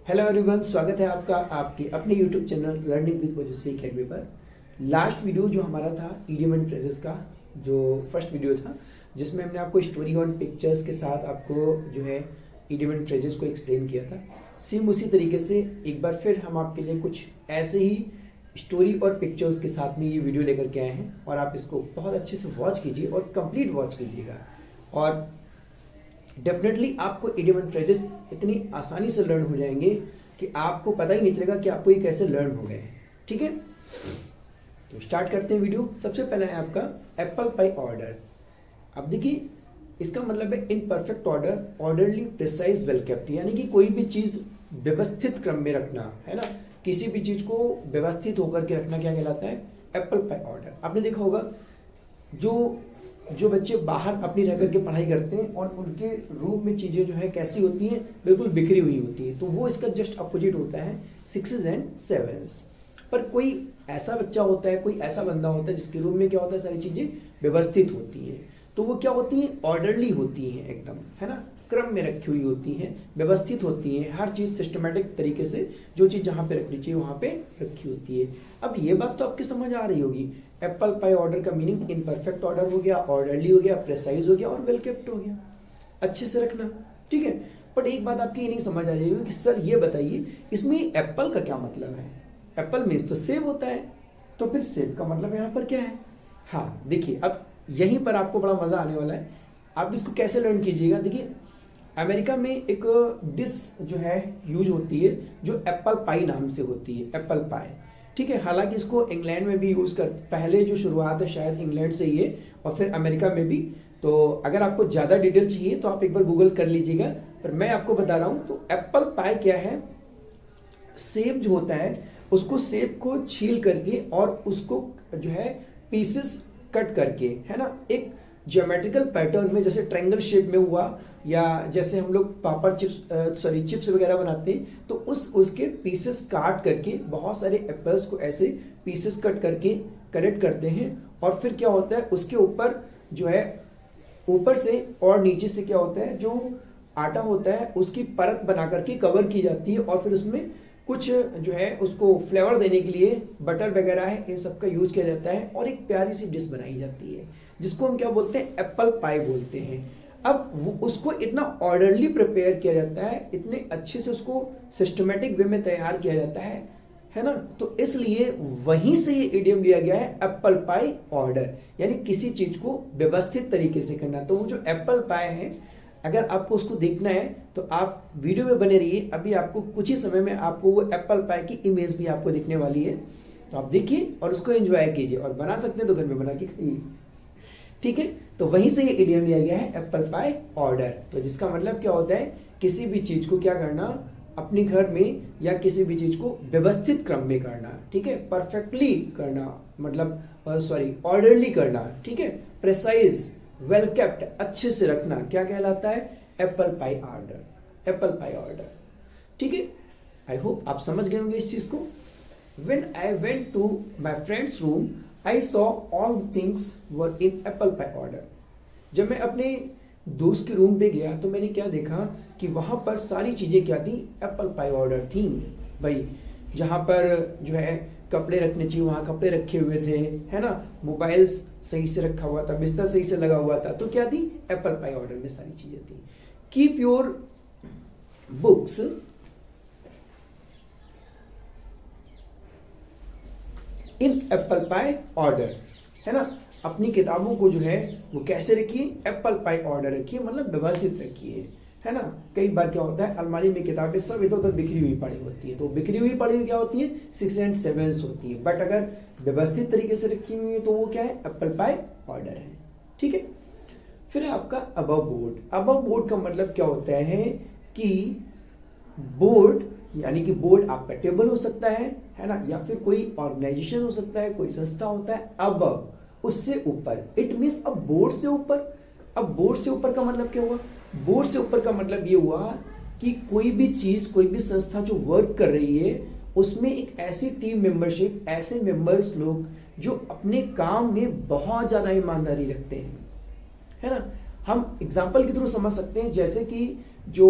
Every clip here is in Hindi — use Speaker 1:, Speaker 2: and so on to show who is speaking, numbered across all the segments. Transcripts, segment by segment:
Speaker 1: हेलो एवरीवन, स्वागत है आपका आपके अपने यूट्यूब चैनल लर्निंग विद ओजस्वी अकेडमी पर। लास्ट वीडियो जो हमारा था इडियम एंड फ्रेजेस का, जो फर्स्ट वीडियो था जिसमें हमने आपको स्टोरी ऑन पिक्चर्स के साथ आपको जो है इडियम एंड फ्रेजेस को एक्सप्लेन किया था। सेम उसी तरीके से एक बार फिर हम आपके लिए कुछ ऐसे ही स्टोरी और पिक्चर्स के साथ में ये वीडियो लेकर के आए हैं और आप इसको बहुत अच्छे से वॉच कीजिए और कंप्लीट वॉच कीजिएगा और डेफिनेटली आपको इडियम एंड फ्रेजेस इतनी आसानी से लर्न हो जाएंगे कि आपको पता ही नहीं चलेगा कि आपको ये कैसे लर्न हो गए। ठीक है, तो स्टार्ट करते हैं वीडियो। सबसे पहला है आपका एप्पल पाई ऑर्डर। अब देखिए, इसका मतलब है in perfect order, orderly, precise, well kept, यानी कि कोई भी चीज व्यवस्थित क्रम में रखना है ना, किसी भी चीज को व्यवस्थित होकर के रखना क्या कहलाता है? Apple pie order. आपने देखा होगा जो बच्चे बाहर अपनी रह करके पढ़ाई करते हैं और उनके रूम में चीज़ें जो है कैसी होती हैं, बिल्कुल बिखरी हुई होती हैं, तो वो इसका जस्ट अपोजिट होता है 6s एंड 7s। पर कोई ऐसा बच्चा होता है, कोई ऐसा बंदा होता है जिसके रूम में क्या होता है, सारी चीज़ें व्यवस्थित होती हैं, तो वो क्या होती हैं? ऑर्डरली होती हैं एकदम, है ना, क्रम में रखी हुई होती हैं, व्यवस्थित होती हैं, हर चीज़ सिस्टमेटिक तरीके से जो चीज़ जहाँ पे रखनी चाहिए वहाँ पे रखी होती है। अब ये बात तो आपकी समझ आ रही होगी, एप्पल पाई ऑर्डर का मीनिंग इन परफेक्ट ऑर्डर हो गया, ऑर्डरली हो गया, प्रेसाइज हो गया और वेल केप्ट हो गया, अच्छे से रखना। ठीक है, बट एक बात आपकी ये नहीं समझ आ रही होगी कि सर ये बताइए इसमें एप्पल का क्या मतलब है? एप्पल मीन्स तो सेब होता है, तो फिर सेब का मतलब यहाँ पर क्या है? हाँ देखिए, अब यहीं पर आपको बड़ा मजा आने वाला है। आप इसको कैसे लर्न कीजिएगा, देखिए अमेरिका में एक डिश जो है यूज होती है जो एप्पल पाई नाम से होती है, एप्पल पाई। ठीक है, हालांकि इसको इंग्लैंड में भी यूज कर, पहले जो शुरुआत है शायद इंग्लैंड से ही है और फिर अमेरिका में भी। तो अगर आपको ज्यादा डिटेल चाहिए तो आप एक बार गूगल कर लीजिएगा, पर मैं आपको बता रहा हूं। तो एप्पल पाई क्या है? सेब जो होता है उसको, सेब को छील करके और उसको जो है पीसेस कट करके, है ना, एक ज्योमेट्रिकल पैटर्न में, जैसे ट्रायंगल शेप में हुआ, या जैसे हम लोग पापड़ चिप्स वगैरह बनाते हैं, तो उसके पीसेस काट करके बहुत सारे एप्पल्स को ऐसे पीसेस कट करके कलेक्ट करते हैं और फिर क्या होता है, उसके ऊपर जो है ऊपर से और नीचे से क्या होता है, जो आटा होता है उसकी परत बना करके कवर की जाती है और फिर उसमें कुछ जो है उसको फ्लेवर देने के लिए बटर वगैरह है, इन सब का यूज किया जाता है और एक प्यारी सी डिश बनाई जाती है जिसको हम क्या बोलते हैं? एप्पल पाई बोलते हैं। अब वो उसको इतना ऑर्डरली प्रिपेयर किया जाता है, इतने अच्छे से उसको सिस्टमेटिक वे में तैयार किया जाता है ना, तो इसलिए वहीं से ये इडियम लिया गया है, एप्पल पाई ऑर्डर, यानी किसी चीज को व्यवस्थित तरीके से करना। तो वो जो एप्पल पाई है, अगर आपको उसको देखना है तो आप वीडियो में बने रहिए, अभी आपको कुछ ही समय में आपको वो एप्पल पाई की इमेज भी आपको दिखने वाली है, तो आप देखिए और उसको एंजॉय कीजिए और बना सकते हैं तो घर में बना के खाइए। ठीक है, तो वहीं से ये इडियम लिया गया है, एप्पल पाई ऑर्डर। तो जिसका मतलब क्या होता है, किसी भी चीज को क्या करना, अपने घर में या किसी भी चीज को व्यवस्थित क्रम में करना। ठीक है, परफेक्टली करना, मतलब ऑर्डरली करना। ठीक है, प्रिसाइज, वेल केप्ट, अच्छे से रखना, क्या कहलाता है? Apple pie order, apple pie order. ठीक है, आई होप आप समझ गए होंगे इस चीज को। When I went to my friend's room, I saw all things were in apple pie order. जब मैं अपने दोस्त के रूम पे गया तो मैंने क्या देखा कि वहां पर सारी चीजें क्या थी? एप्पल पाई ऑर्डर थी। भाई जहां पर जो है कपड़े रखने चाहिए वहां कपड़े रखे हुए थे, है ना, मोबाइल सही से रखा हुआ था, बिस्तर सही से लगा हुआ था, तो क्या थी? एप्पल पाई ऑर्डर में सारी चीजें थी। Keep your books in apple pie order, है ना, अपनी किताबों को जो है वो कैसे रखिए? एप्पल पाई ऑर्डर रखिए, मतलब व्यवस्थित रखिए, है ना। कई बार क्या होता है, अलमारी में किताबें सब इधर उधर बिखरी हुई पड़ी होती है, तो बिखरी हुई पड़ी हुई क्या होती है? 6 एंड 7 होती है, बट अगर व्यवस्थित तरीके से रखी हुई है तो वो क्या है? एप्पल पाई ऑर्डर है। ठीक है, फिर आपका अबव बोर्ड। अबव बोर्ड का मतलब क्या होता है कि बोर्ड, यानी कि बोर्ड आपका टेबल हो सकता है ना, या फिर कोई ऑर्गेनाइजेशन हो सकता है, कोई संस्था होता है। अब उससे ऊपर, इट मीन्स अब बोर्ड से ऊपर। अब बोर्ड से ऊपर का मतलब क्या हुआ? बोर्ड से ऊपर का मतलब ये हुआ कि कोई भी चीज, कोई भी संस्था जो वर्क कर रही है उसमें एक ऐसी टीम मेंबरशिप, ऐसे मेंबर्स लोग जो अपने काम में बहुत ज्यादा ईमानदारी रखते हैं, है ना। हम एग्जाम्पल के थ्रू समझ सकते हैं, जैसे कि जो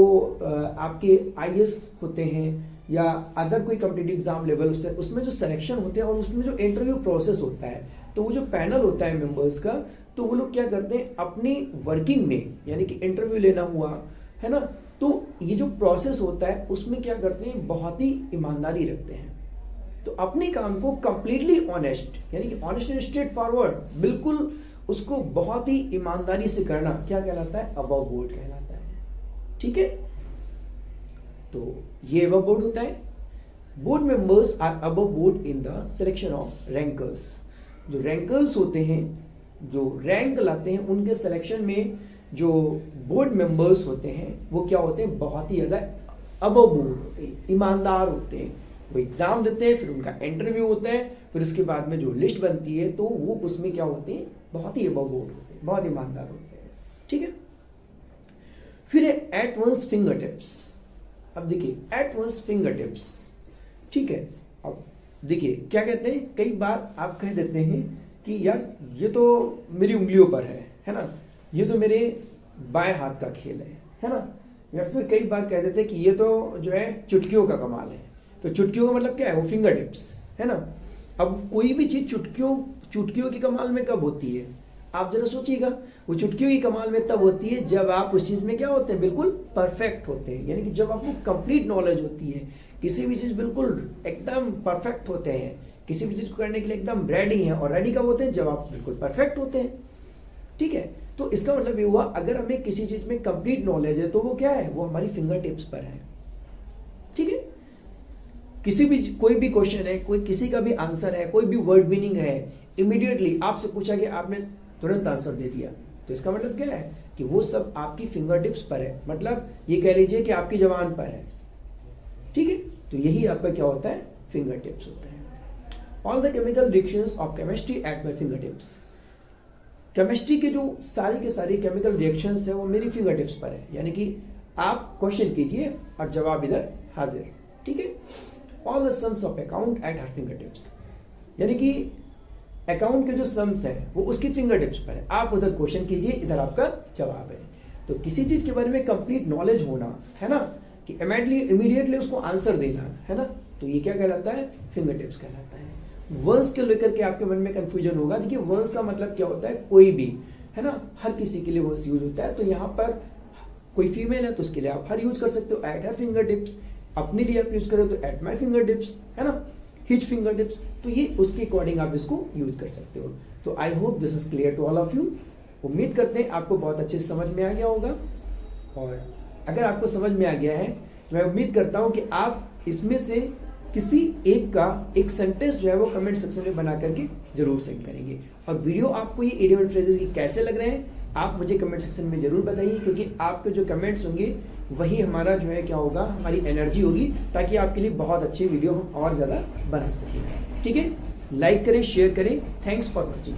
Speaker 1: आपके आईएएस होते हैं या अदर कोई कॉम्पिटिटिव एग्जाम लेवल से उसमें जो सिलेक्शन होते हैं और उसमें जो इंटरव्यू प्रोसेस होता है, तो वो जो पैनल होता है मेंबर्स का, तो वो लोग क्या करते हैं अपनी वर्किंग में, यानी कि इंटरव्यू लेना हुआ है ना, तो ये जो प्रोसेस होता है उसमें क्या करते हैं बहुत ही ईमानदारी रखते हैं। तो अपने काम को कंप्लीटली ऑनेस्ट, यानी कि ऑनेस्ट एंड स्ट्रेट फॉरवर्ड, बिल्कुल उसको बहुत ही ईमानदारी से करना क्या कहलाता है, अबव बोर्ड कहलाता है। ठीक है, तो ये अबव बोर्ड होता है। Board members are above board in the selection of rankers. जो रैंकर्स होते हैं, जो रैंक लाते हैं, उनके सिलेक्शन में जो बोर्ड मेंबर्स होते हैं वो क्या होते हैं, बहुत ही ज़्यादा अबव बोर्ड होते हैं, ईमानदार होते हैं। वो एग्जाम देते हैं, फिर उनका इंटरव्यू होता है, फिर उसके बाद में जो लिस्ट बनती है तो वो उसमें क्या होते हैं, बहुत ही अबव बोर्ड होते हैं, बहुत ईमानदार होते हैं। ठीक है, फिर एट वंस फिंगर टिप्स। अब देखिए एट वंस फिंगर टिप्स, ठीक है। अब देखिए क्या कहते हैं, कई बार आप कह देते हैं कि यार ये तो मेरी उंगलियों पर है ना, ये तो मेरे बाएं हाथ का खेल है ना, या फिर कई बार कह देते हैं कि ये तो जो है चुटकियों का कमाल है। तो चुटकियों का मतलब क्या है, वो फिंगर टिप्स है ना। अब कोई भी चीज चुटकियों की कमाल में कब होती है, आप जरा सोचिएगा। वो चुटकियों की कमाल में तब होती है जब आप उस चीज में क्या होते हैं, बिल्कुल परफेक्ट होते हैं, यानी कि जब आपको कंप्लीट नॉलेज होती है, किसी भी चीज बिल्कुल एकदम परफेक्ट होते हैं, किसी भी चीज को करने के लिए एकदम रेडी है। और रेडी कब होते हैं, जब आप बिल्कुल परफेक्ट होते हैं। ठीक है, तो इसका मतलब ये हुआ अगर हमें किसी चीज में कंप्लीट नॉलेज है तो वो क्या है, वो हमारी फिंगर टिप्स पर है। ठीक है, किसी भी कोई भी क्वेश्चन है, कोई किसी का भी आंसर है, कोई भी वर्ड मीनिंग है, इमीडिएटली आपसे पूछा गया, आपने तुरंत आंसर दे दिया, तो इसका मतलब क्या है कि वो सब आपकी फिंगर टिप्स पर है, मतलब ये कह लीजिए कि आपकी जबान पर है। ठीक है, तो यही आपका क्या होता है, फिंगर टिप्स होता है। All the chemical reactions of chemistry at my finger tips. Chemistry के जो सारी के सारी केमिकल रिएक्शंस है वो मेरी फिंगर टिप्स पर है, यानी कि आप क्वेश्चन कीजिए और जवाब इधर हाजिर। ठीक है, all the sums of account at her finger tips, यानी कि अकाउंट के जो सम्स है वो उसकी फिंगर टिप्स पर है, आप उधर क्वेश्चन कीजिए, इधर आपका जवाब है। तो किसी चीज के बारे में कंप्लीट नॉलेज होना है ना, कि इमीडिएटली उसको आंसर देना है ना, तो ये क्या कहलाता है, फिंगर टिप्स कहलाता है। वर्ड्स के लेकर के आपके मन में कंफ्यूजन होगा। देखिए वर्ड्स का मतलब क्या होता है, कोई भी है ना, हर किसी के लिए वर्ड्स यूज होता है। तो यहाँ पर कोई फीमेल है तो उसके लिए आप हर यूज कर सकते हो, एट हर फिंगर टिप्स। अपने लिए आप यूज करो तो एट माई फिंगर टिप्स, है ना, हिज फिंगर टिप्स। तो ये उसके अकॉर्डिंग आप इसको यूज कर सकते हो। तो I hope this is clear to all of you. उम्मीद करते हैं आपको बहुत अच्छे से समझ में आ गया होगा, और अगर आपको समझ में आ गया है तो मैं उम्मीद करता हूं कि आप इसमें से किसी एक का एक सेंटेंस जो है वो कमेंट सेक्शन में बना करके जरूर सेंड करेंगे। और वीडियो आपको ये इडियम एंड फ्रेजेस की कैसे लग रहे हैं आप मुझे कमेंट सेक्शन में जरूर बताइए, क्योंकि आपके जो कमेंट्स होंगे वही हमारा जो है क्या होगा, हमारी एनर्जी होगी, ताकि आपके लिए बहुत अच्छे वीडियो हम और ज़्यादा बना सकें। ठीक है, लाइक करें, शेयर करें। Thanks for watching.